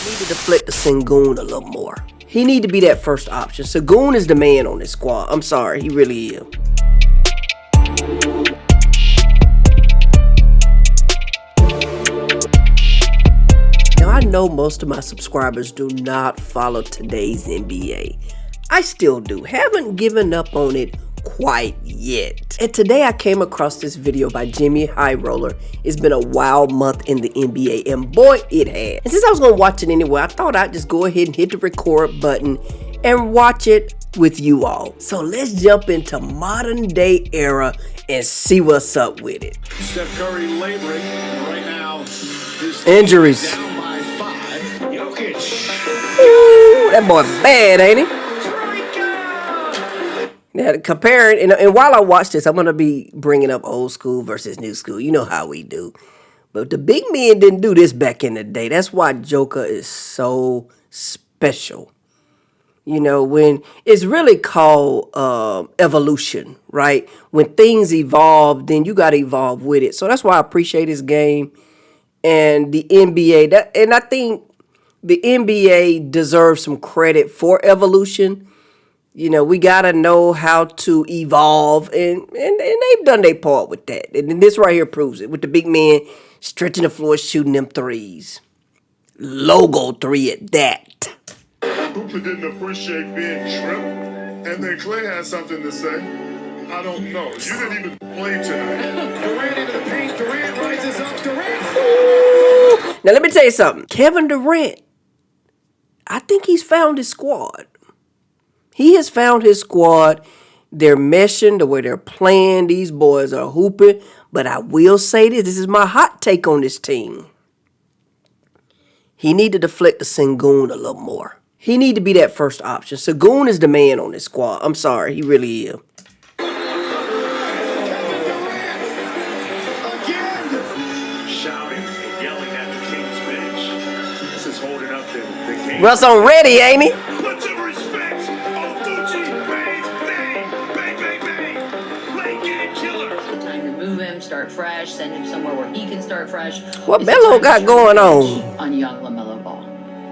Need to deflect the Sengun a little more. He need to be that first option. Sengun is the man on this squad. I'm sorry, he really is. Now I know most of my subscribers do not follow today's NBA. I still do. Haven't given up on it quite yet. And today I came across this video by Jimmy High Roller. It's been a wild month in the NBA, and boy, it has. And since I was gonna watch it anyway, I thought I'd just go ahead and hit the record button and watch it with you all. So let's jump into modern day era and see what's up with it. Steph Curry laboring right now. Injuries. Down by 5. Jokic. Ooh, that boy bad, ain't he? Now, comparing, and while I watch this, I'm going to be bringing up old school versus new school. You know how we do. But the big men didn't do this back in the day. That's why Joker is so special. You know, when it's really called evolution, right? When things evolve, then you got to evolve with it. So that's why I appreciate this game and the NBA. And I think the NBA deserves some credit for evolution. You know, we got to know how to evolve, and they've done their part with that. And this right here proves it, with the big man stretching the floor, shooting them threes. Logo 3 at that. Luka didn't appreciate being tripped, and then Clay had something to say. I don't know. You didn't even play tonight. Durant into the paint. Durant rises up. Durant. Now, let me tell you something. Kevin Durant, I think he's found his squad. He has found his squad. They're meshing the way they're playing. These boys are hooping. But I will say this. This is my hot take on this team. He need to deflect the Sengun a little more. He need to be that first option. Sengun is the man on this squad. I'm sorry. He really is. Shouting and yelling at the Kings bench. This is holding up the game. Russ on ready, ain't he? Put some respect on Gucci Mane's name. Bang, bang, bang. Late game killer. Time to move him, start fresh, send him somewhere where he can start fresh. What It's Melo time to got show going the on? bench on young LaMelo Ball.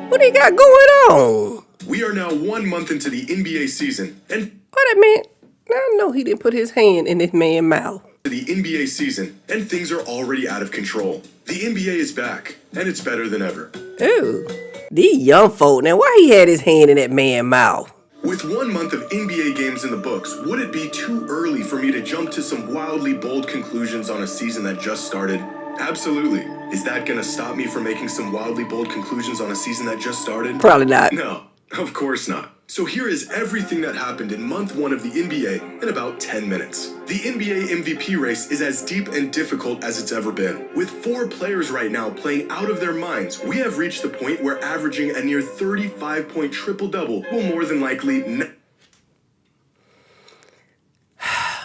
What he got going on? We are now 1 month into the NBA season, and Wait a minute. I know he didn't put his hand in this man's mouth. things are already out of control. The NBA is back, and it's better than ever. Ooh. These young folk. Now, why he had his hand in that man's mouth? With 1 month of NBA games in the books, would it be too early for me to jump to some wildly bold conclusions on a season that just started? Absolutely. Is that gonna stop me from making some wildly bold conclusions on a season that just started? Probably not. No, of course not. So here is everything that happened in month 1 of the NBA in about 10 minutes. The NBA MVP race is as deep and difficult as it's ever been. With 4 players right now playing out of their minds, we have reached the point where averaging a near 35-point triple-double will more than likely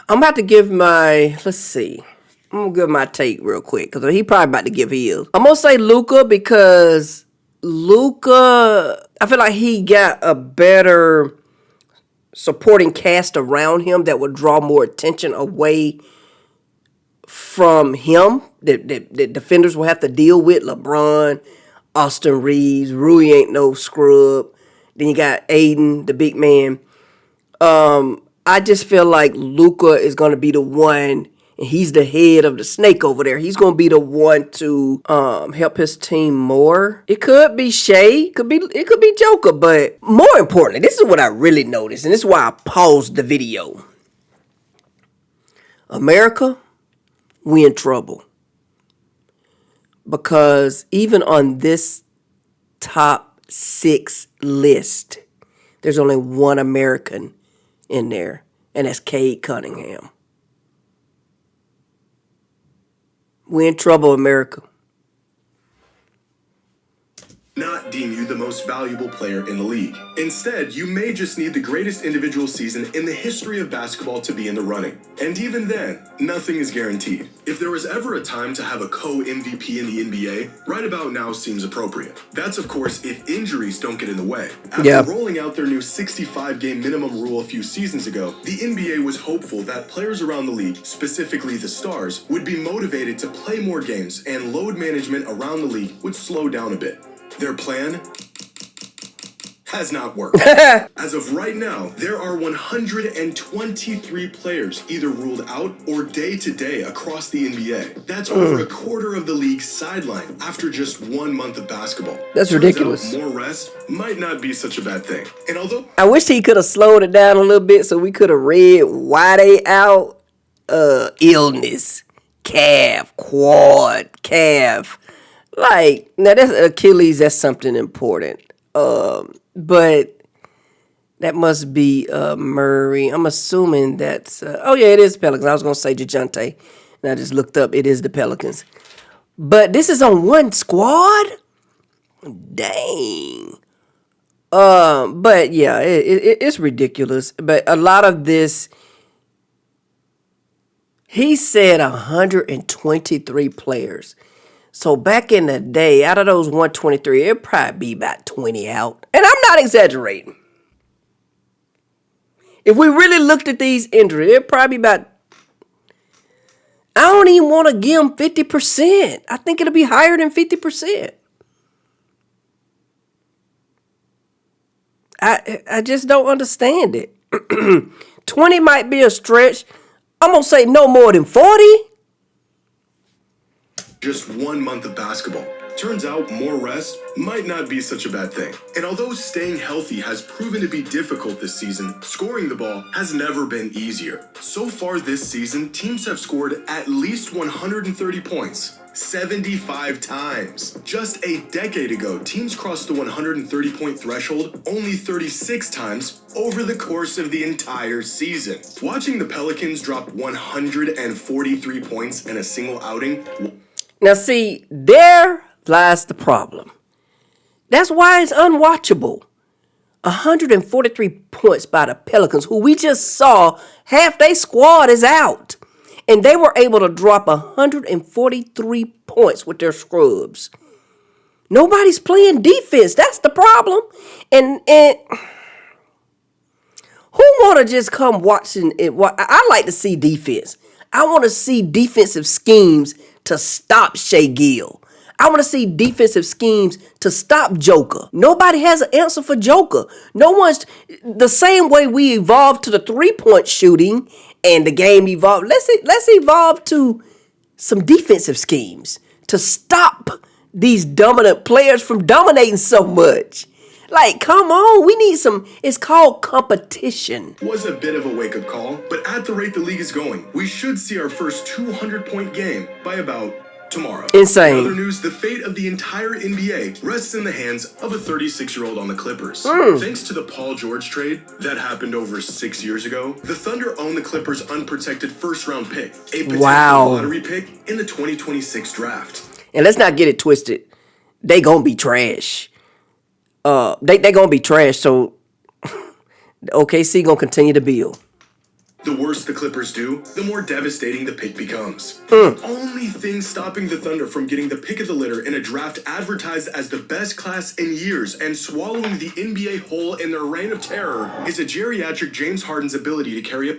I'm about to give my, let's see. I'm going to give my take real quick because he probably about to give his. I'm going to say Luka because Luka, I feel like he got a better supporting cast around him that would draw more attention away from him that defenders will have to deal with. LeBron, Austin Reeves, Rui ain't no scrub. Then you got Aiden, the big man. I just feel like Luka is going to be the one, and he's the head of the snake over there. He's going to be the one to help his team more. It could be Shea. It could be Joker. But more importantly, this is what I really noticed, and this is why I paused the video. America, we in trouble. Because even on this top 6 list, there's only one American in there, and that's Cade Cunningham. We're in trouble, America. not deem you the most valuable player in the league. Instead, you may just need the greatest individual season in the history of basketball to be in the running. And even then, nothing is guaranteed. If there was ever a time to have a co-MVP in the NBA, right about now seems appropriate. That's, of course, if injuries don't get in the way. After rolling out their new 65-game minimum rule a few seasons ago, the NBA was hopeful that players around the league, specifically the stars, would be motivated to play more games and load management around the league would slow down a bit. Their plan has not worked. As of right now, there are 123 players either ruled out or day-to-day across the NBA. That's over a quarter of the league's sideline after just 1 month of basketball. That's Turns ridiculous. out more rest might not be such a bad thing. And although I wish he could have slowed it down a little bit so we could have read why they out. Illness, calf, quad, calf. Like, now that's Achilles, that's something important. But that must be Murray. I'm assuming that's oh yeah, it is Pelicans. I was gonna say DeJounte, and I just looked up. It is the Pelicans. But this is on one squad. Dang. But yeah, it's ridiculous. But a lot of this, he said 123 players. So back in the day, out of those 123, it'd probably be about 20 out. And I'm not exaggerating. If we really looked at these injuries, it'd probably be about, I don't even want to give them 50%. I think it'll be higher than 50%. I just don't understand it. 20 might be a stretch. I'm going to say no more than 40. just 1 month of basketball. Turns out more rest might not be such a bad thing. And although staying healthy has proven to be difficult this season, scoring the ball has never been easier. So far this season, teams have scored at least 130 points. 75 times. Just a decade ago, teams crossed the 130-point threshold only 36 times over the course of the entire season. Watching the Pelicans drop 143 points in a single outing. Now see, there lies the problem. That's why it's unwatchable. 143 points by the Pelicans, who we just saw half their squad is out. And they were able to drop 143 points with their scrubs. Nobody's playing defense. That's the problem. And who want to just come watching it? I like to see defense. I want to see defensive schemes to stop Shai Gill. I want to see defensive schemes to stop Joker. Nobody has an answer for Joker. No one's the same way we evolved to the three-point shooting and the game evolved. Let's evolve to some defensive schemes to stop these dominant players from dominating so much. Like, come on, we need some, it's called competition. Was a bit of a wake-up call, but at the rate the league is going, we should see our first 200-point game by about tomorrow. Insane. In other news, the fate of the entire NBA rests in the hands of a 36-year-old on the Clippers. Thanks to the Paul George trade that happened over 6 years ago, the Thunder own the Clippers' unprotected first-round pick, a potential lottery pick in the 2026 draft. And let's not get it twisted. They gonna be trash. They gonna be trash, so OKC gonna continue to build. The worse the Clippers do, the more devastating the pick becomes. The only thing stopping the Thunder from getting the pick of the litter in a draft advertised as the best class in years and swallowing the NBA whole in their reign of terror is a geriatric James Harden's ability to carry a...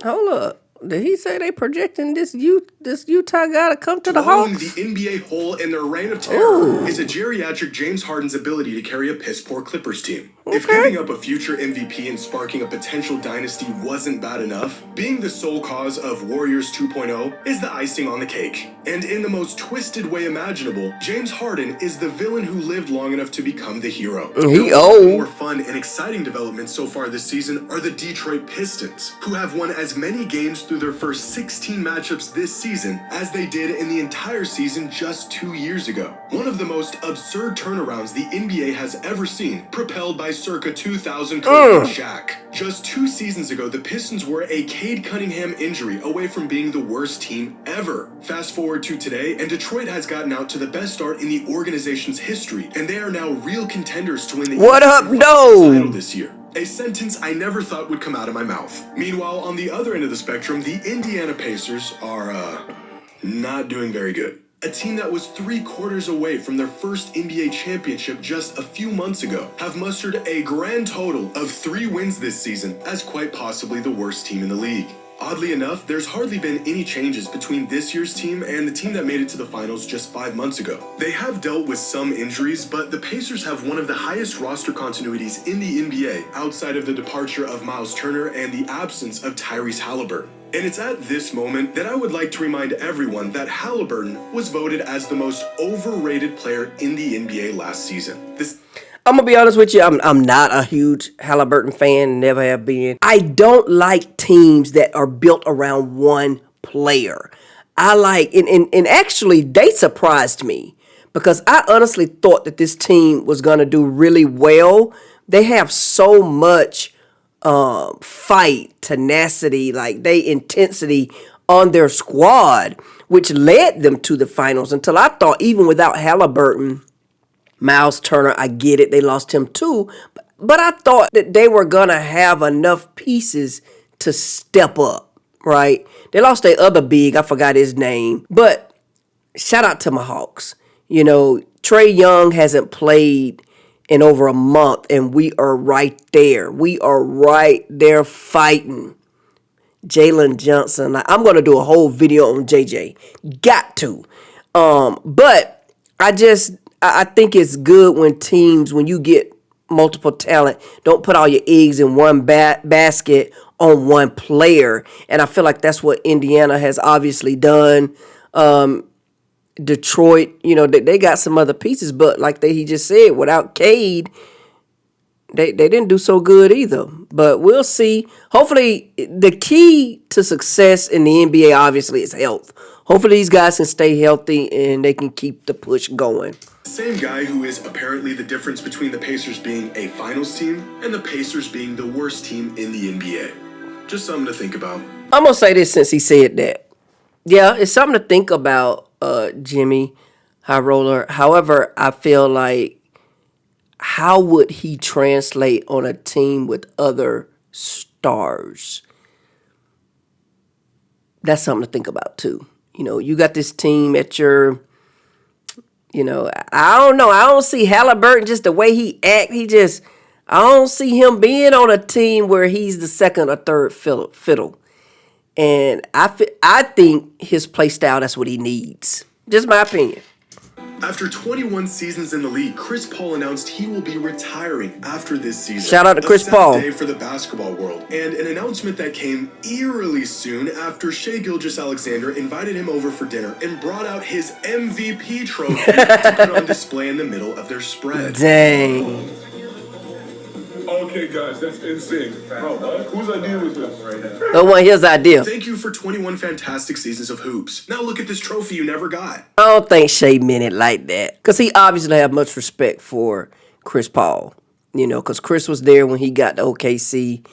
Hold up. Did he say they projecting this Utah guy to come to the Swallowing Hawks? the NBA whole in their reign of terror is a geriatric James Harden's ability to carry a piss-poor Clippers team. If giving up a future MVP and sparking a potential dynasty wasn't bad enough, being the sole cause of Warriors 2.0 is the icing on the cake. And in the most twisted way imaginable, James Harden is the villain who lived long enough to become the hero. He old. More fun and exciting developments so far this season are the Detroit Pistons, who have won as many games through their first 16 matchups this season as they did in the entire season just 2 years ago. One of the most absurd turnarounds the NBA has ever seen, propelled by circa 2000 Kobe and Shaq. Just 2 seasons ago, the Pistons were a Cade Cunningham injury away from being the worst team ever. Fast forward to today, and Detroit has gotten out to the best start in the organization's history, and they are now real contenders to win the What up, no? title this year. A sentence I never thought would come out of my mouth. Meanwhile, on the other end of the spectrum, the Indiana Pacers are, not doing very good. A team that was 3/4 away from their first NBA championship just a few months ago have mustered a grand total of 3 wins this season as quite possibly the worst team in the league. Oddly enough, there's hardly been any changes between this year's team and the team that made it to the finals just 5 months ago. They have dealt with some injuries, but the Pacers have one of the highest roster continuities in the NBA outside of the departure of Miles Turner and the absence of Tyrese Halliburton. And it's at this moment that I would like to remind everyone that Halliburton was voted as the most overrated player in the NBA last season. I'm gonna be honest with you. I'm not a huge Halliburton fan. Never have been. I don't like teams that are built around one player. I like, and actually, they surprised me because I honestly thought that this team was gonna do really well. They have so much fight, tenacity, like intensity on their squad, which led them to the finals. Until I thought, even without Halliburton, Miles Turner, I get it, they lost him too, but I thought that they were gonna have enough pieces to step up, right? They lost their other big, I forgot his name, but shout out to my Hawks. You know, Trae Young hasn't played in over a month, and we are right there. We are right there fighting. Jalen Johnson, I'm going to do a whole video on JJ. Got to. But I think it's good when you get multiple talent, don't put all your eggs in one basket on one player. And I feel like that's what Indiana has obviously done. Detroit, they got some other pieces, but like he just said, without Cade, they didn't do so good either. But we'll see. Hopefully, the key to success in the NBA obviously is health. Hopefully, these guys can stay healthy and they can keep the push going. Same guy who is apparently the difference between the Pacers being a finals team and the Pacers being the worst team in the NBA. Just something to think about. I'm going to say this since he said that. Yeah, it's something to think about, Jimmy High Roller. However, I feel like, how would he translate on a team with other stars? That's something to think about too. You got this team at your, I don't know. I don't see Halliburton just the way he act. I don't see him being on a team where he's the second or third fiddle. And I think his play style, that's what he needs. Just my opinion. After 21 seasons in the league, Chris Paul announced he will be retiring after this season. Shout out to Chris Paul. A sad day for the basketball world, and an announcement that came eerily soon after Shai Gilgeous-Alexander invited him over for dinner and brought out his MVP trophy to put on display in the middle of their spread. Dang. Okay, guys, that's insane. Bro, what? Whose idea was this? That wasn't his idea. Thank you for 21 fantastic seasons of hoops. Now look at this trophy you never got. I don't think Shea meant it like that. Because he obviously had much respect for Chris Paul. Because Chris was there when he got to OKC.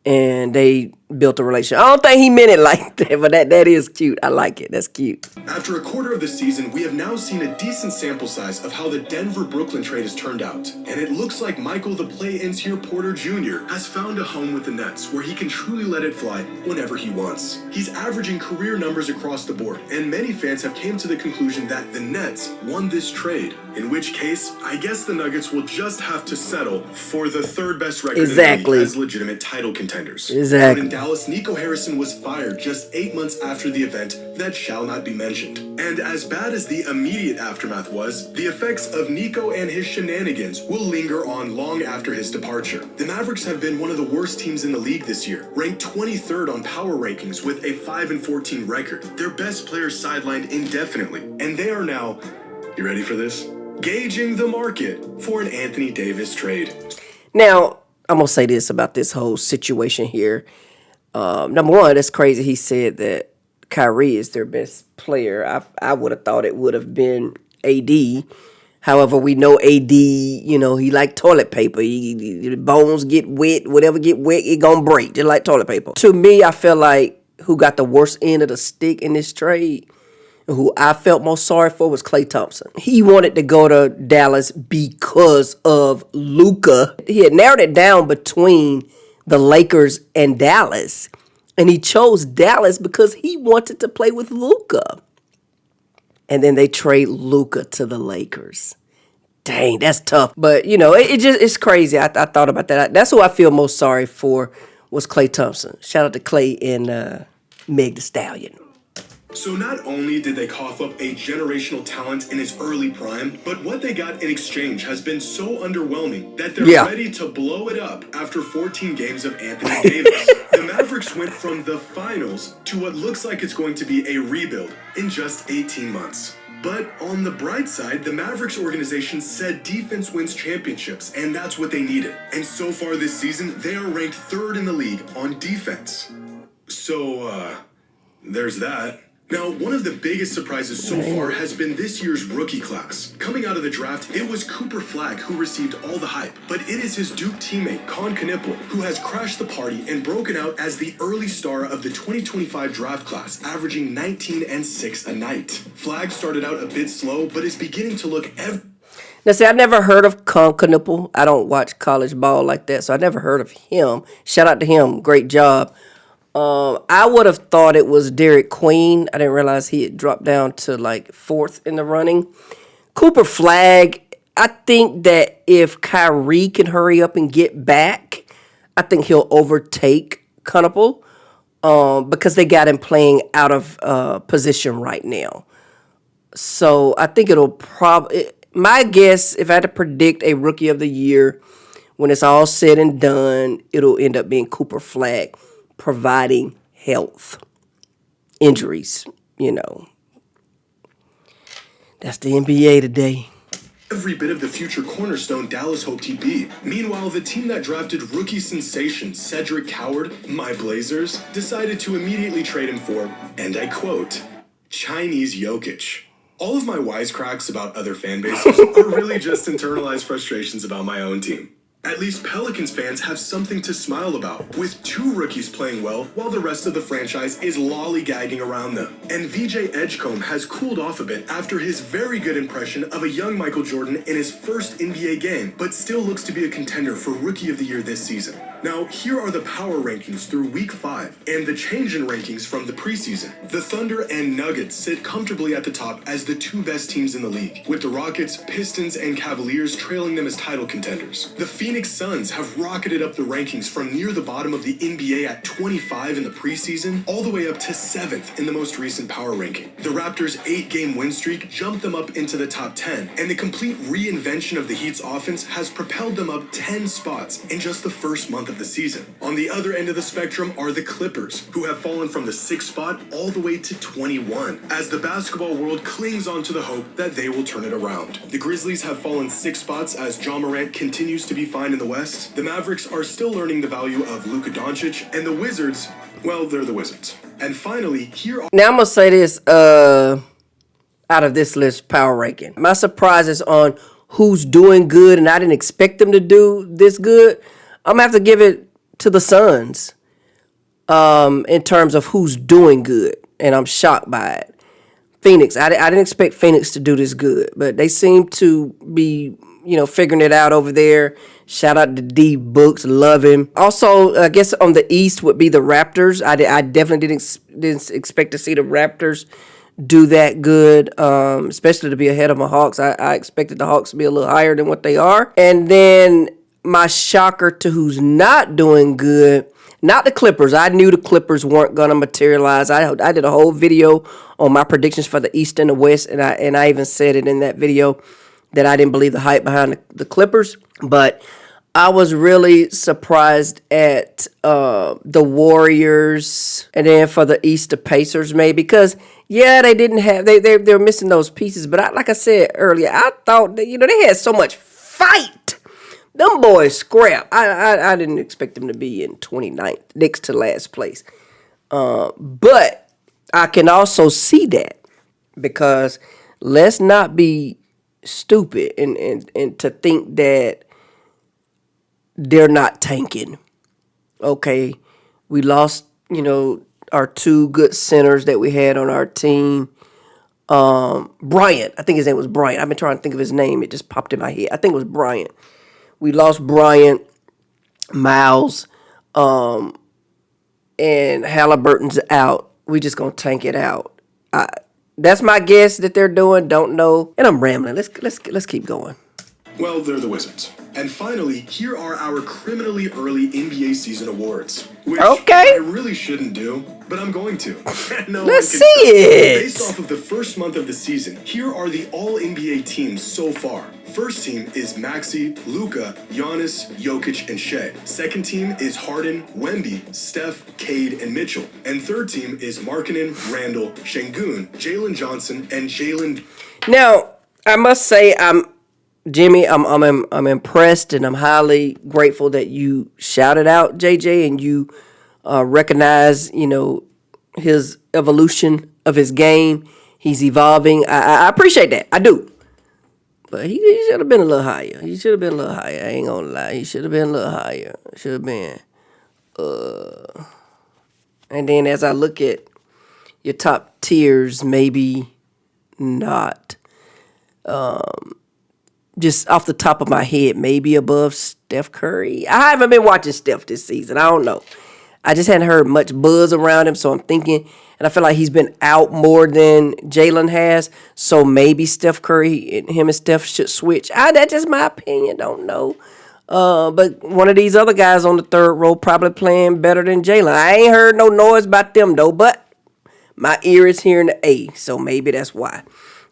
And they built a relationship. I don't think he meant it like that, but that is cute. I like it. That's cute. After a quarter of the season, we have now seen a decent sample size of how the Denver-Brooklyn trade has turned out. And it looks like Michael the Play-Ins here Porter Jr. has found a home with the Nets where he can truly let it fly whenever he wants. He's averaging career numbers across the board, and many fans have came to the conclusion that the Nets won this trade. In which case, I guess the Nuggets will just have to settle for the third best record in the league as legitimate title contenders. Exactly. Down in Dallas, Nico Harrison was fired just 8 months after the event that shall not be mentioned. And as bad as the immediate aftermath was, the effects of Nico and his shenanigans will linger on long after his departure. The Mavericks have been one of the worst teams in the league this year, ranked 23rd on power rankings with a 5-14 record. Their best players sidelined indefinitely, and they are now, you ready for this? Gauging the market for an Anthony Davis trade. Now, I'm going to say this about this whole situation here. Number one, it's crazy he said that Kyrie is their best player. I would have thought it would have been AD. However, we know AD, he like toilet paper. The bones get wet, whatever get wet, it gonna break, just like toilet paper. To me, I feel like who got the worst end of the stick in this trade, who I felt most sorry for, was Klay Thompson. He wanted to go to Dallas because of Luka. He had narrowed it down between the Lakers and Dallas. And he chose Dallas because he wanted to play with Luka. And then they trade Luka to the Lakers. Dang, that's tough. But, it's crazy. I thought about that. That's who I feel most sorry for, was Klay Thompson. Shout out to Klay and Meg Thee Stallion. So not only did they cough up a generational talent in his early prime, but what they got in exchange has been so underwhelming that they're ready to blow it up after 14 games of Anthony Davis. The Mavericks went from the finals to what looks like it's going to be a rebuild in just 18 months. But on the bright side, the Mavericks organization said defense wins championships, and that's what they needed. And so far this season, they are ranked 3rd in the league on defense. So, there's that. Now, one of the biggest surprises so far has been this year's rookie class. Coming out of the draft, it was Cooper Flagg who received all the hype, but it is his Duke teammate, Con Knipple, who has crashed the party and broken out as the early star of the 2025 draft class, averaging 19 and 6 a night. Flagg started out a bit slow, but is beginning to look Now, see, I never heard of Con Knipple. I don't watch college ball like that, so I never heard of him. Shout out to him. Great job. I would have thought it was Derek Queen. I didn't realize he had dropped down to like 4th in the running. Cooper Flagg, I think that if Kyrie can hurry up and get back, I think he'll overtake Knipple because they got him playing out of position right now. So I think it'll probably, my guess, if I had to predict a rookie of the year, when it's all said and done, it'll end up being Cooper Flagg, providing health. Injuries, That's the NBA today. Every bit of the future cornerstone Dallas hoped he'd be. Meanwhile, the team that drafted rookie sensation Cedric Coward, my Blazers, decided to immediately trade him for, and I quote, Chinese Jokic. All of my wisecracks about other fan bases are really just internalized frustrations about my own team. At least Pelicans fans have something to smile about, with 2 rookies playing well while the rest of the franchise is lollygagging around them. And VJ Edgecombe has cooled off a bit after his very good impression of a young Michael Jordan in his first NBA game, but still looks to be a contender for Rookie of the Year this season. Now, here are the power rankings through Week 5 and the change in rankings from the preseason. The Thunder and Nuggets sit comfortably at the top as the 2 best teams in the league, with the Rockets, Pistons, and Cavaliers trailing them as title contenders. The Phoenix Suns have rocketed up the rankings from near the bottom of the NBA at 25 in the preseason, all the way up to 7th in the most recent power ranking. The Raptors' 8-game win streak jumped them up into the top 10, and the complete reinvention of the Heat's offense has propelled them up 10 spots in just the first month of the season. On the other end of the spectrum are the Clippers, who have fallen from the 6th spot all the way to 21, as the basketball world clings on to the hope that they will turn it around. The Grizzlies have fallen 6 spots as Ja Morant continues to be fine in the West. The Mavericks are still learning the value of Luka Doncic, and the Wizards, well, they're the Wizards. And finally, here are... Now I'm going to say this out of this list power ranking. My surprise is on who's doing good, and I didn't expect them to do this good. I'm going to have to give it to the Suns in terms of who's doing good, and I'm shocked by it. Phoenix, I didn't expect Phoenix to do this good, but they seem to be, figuring it out over there. Shout out to D Books, love him. Also, I guess on the East would be the Raptors. I definitely didn't expect to see the Raptors do that good, especially to be ahead of my Hawks. I expected the Hawks to be a little higher than what they are. And then my shocker to who's not doing good, not the Clippers. I knew the Clippers weren't going to materialize. I did a whole video on my predictions for the East and the West, and I even said it in that video that I didn't believe the hype behind the Clippers. But I was really surprised at the Warriors, and then for the East, the Pacers maybe, because they didn't have they're missing those pieces. But like I said earlier, I thought that, they had so much fight. Them boys scrap. I didn't expect them to be in 29th, next to last place. But I can also see that, because let's not be stupid and to think that they're not tanking. Okay, we lost, our 2 good centers that we had on our team. Bryant, I think his name was Bryant. I've been trying to think of his name. It just popped in my head. I think it was Bryant. We lost Bryant, Miles, and Halliburton's out. We just gonna tank it out. That's my guess that they're doing. Don't know, and I'm rambling. Let's keep going. Well, they're the Wizards. And finally, here are our criminally early NBA season awards. Which Okay. I really shouldn't do, but I'm going to. No Let's one can see stop me. it. Based off of the first month of the season, here are the all-NBA teams so far. First team is Maxey, Luka, Giannis, Jokic, and Shea. Second team is Harden, Wemby, Steph, Cade, and Mitchell. And third team is Markkanen, Randall, Şengün, Jalen Johnson, and Jalen. Now, I must say, Jimmy, I'm impressed and I'm highly grateful that you shouted out JJ and you recognize, his evolution of his game. He's evolving. I appreciate that. I do. But he should have been a little higher. He should have been a little higher. I ain't gonna lie. He should have been a little higher. Should have been. And then as I look at your top tiers, maybe not. Just off the top of my head, maybe above Steph Curry. I haven't been watching Steph this season. I don't know. I just hadn't heard much buzz around him, so I'm thinking, and I feel like he's been out more than Jalen has, so maybe Steph Curry, him and Steph should switch. That's just my opinion. Don't know. But one of these other guys on the third row probably playing better than Jalen. I ain't heard no noise about them, though, but my ear is hearing the A, so maybe that's why.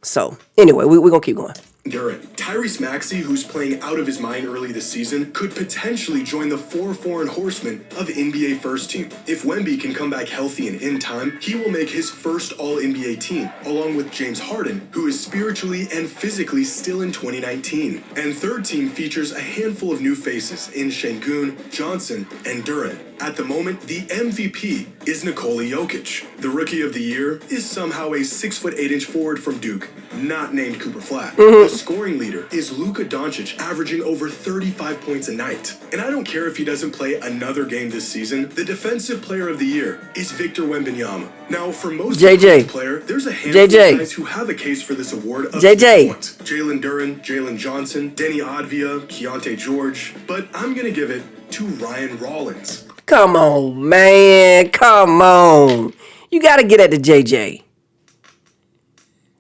So, anyway, we're going to keep going. Durant. Tyrese Maxey, who's playing out of his mind early this season, could potentially join the 4 foreign horsemen of NBA first team. If Wemby can come back healthy and in time, he will make his first All-NBA team, along with James Harden, who is spiritually and physically still in 2019. And third team features a handful of new faces in Şengün, Johnson, and Durant. At the moment, the MVP is Nikola Jokic. The Rookie of the Year is somehow a 6'8" forward from Duke, not named Cooper Flatt. The scoring leader is Luka Doncic, averaging over 35 points a night. And I don't care if he doesn't play another game this season, the Defensive Player of the Year is Victor Wembanyama. Now, for most JJ. player, there's a handful JJ. of guys who have a case for this award up JJ. to this point. Jalen Duren, Jalen Johnson, Denny Advia, Keontae George, but I'm gonna give it to Ryan Rollins. Come on, man. Come on. You got to get at the JJ.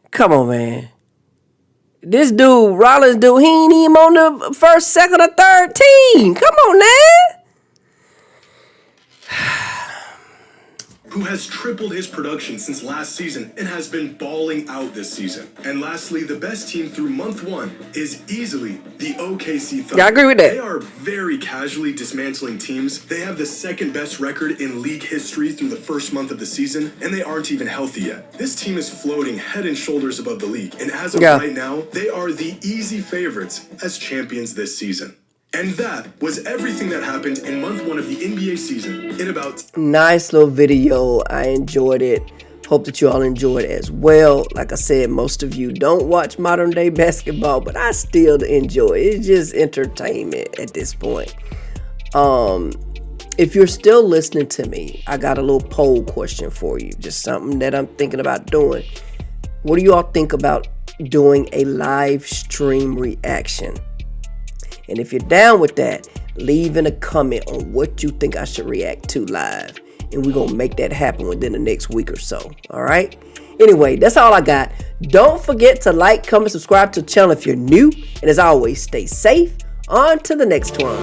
Come on, man. This dude, Rollins dude, he ain't even on the first, second, or third team. Come on, man. Who has tripled his production since last season and has been balling out this season. And lastly, the best team through month 1 is easily the OKC Thunder. Yeah, I agree with that. They are very casually dismantling teams. They have the second best record in league history through the first month of the season, and they aren't even healthy yet. This team is floating head and shoulders above the league, and as of right now, they are the easy favorites as champions this season. And that was everything that happened in month 1 of the NBA season in about... Nice little video. I enjoyed it. Hope that you all enjoyed it as well. Like I said, most of you don't watch modern day basketball, but I still enjoy it. It's just entertainment at this point. If you're still listening to me, I got a little poll question for you. Just something that I'm thinking about doing. What do you all think about doing a live stream reaction? And if you're down with that, leave in a comment on what you think I should react to live. And we're going to make that happen within the next week or so. All right? Anyway, that's all I got. Don't forget to like, comment, subscribe to the channel if you're new. And as always, stay safe. On to the next one.